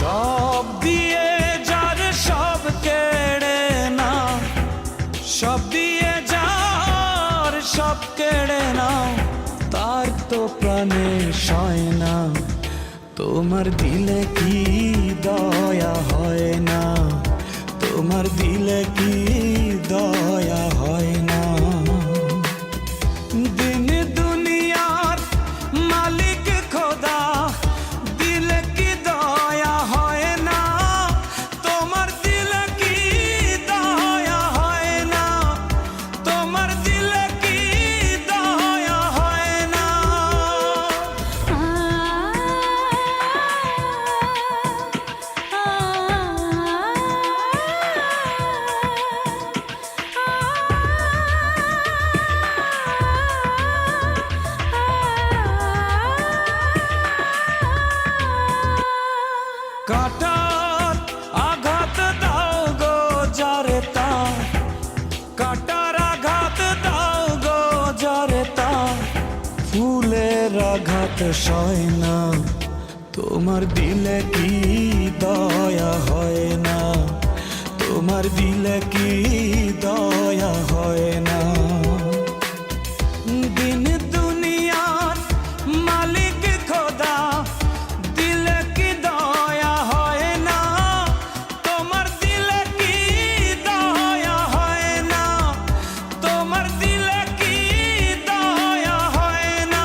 সব দিয়ে যার সব কেড়ে নাও, সব দিয়ে যার সব কেড়ে নাও, তার তো প্রাণে সয় না। তোমার দিলে কি দয়া হয় না, তোমার দিলে কি দয়া হয় না। দিন দুনিয়ার মালিক খোদা, দিলে কি দয়া হয় না, তোমার দিলে কি দয়া হয় না, তোমার দিলে কি দয়া হয় না। কাটার আঘাত দাও গো যারে তার, কাটার আঘাত দাও গো যারে তার, ফুলের আঘাত সয় না, তোমার দিলে কি দয়া হয় না, তোমার দিলে কি দয়া হয় না। দিন দুনিয়ার মালিক খোদা, দিলে কি দয়া হয় না, তোমার দিলে কি দয়া হয় না, তোমার দিলে কি দয়া হয় না।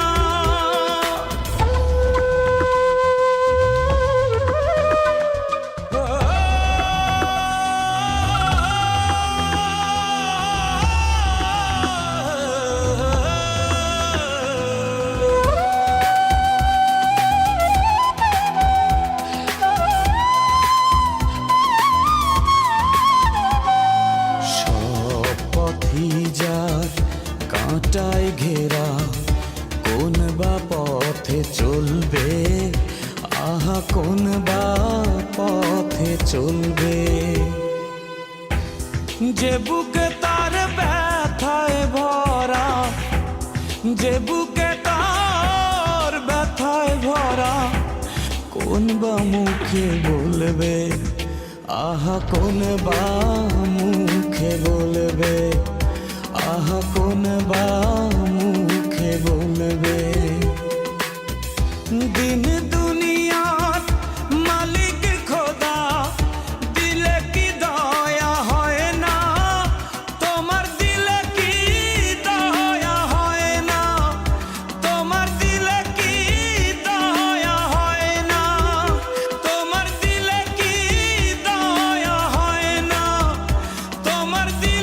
যার কাঁটায় ঘেরা, কোন বা পথে চলবে, আহা কোন বা পথে চলবে। যে বুকে তার ব্যথায় ভরা, যে বুকে তার ব্যথায় ভরা, কোন বা মুখে বলবে, আহা কোন বা মুখে বলবে, আহা কোন বা মুখে বলবে। দিন দুনিয়ার মালিক খোদা, দিলে কি দয়া হয় না, তোমার দিলে কি দয়া হয় না, তোমার দিলে কি দয়া হয় না, তোমার দিলে কি দয়া হয় না, তোমার দিলে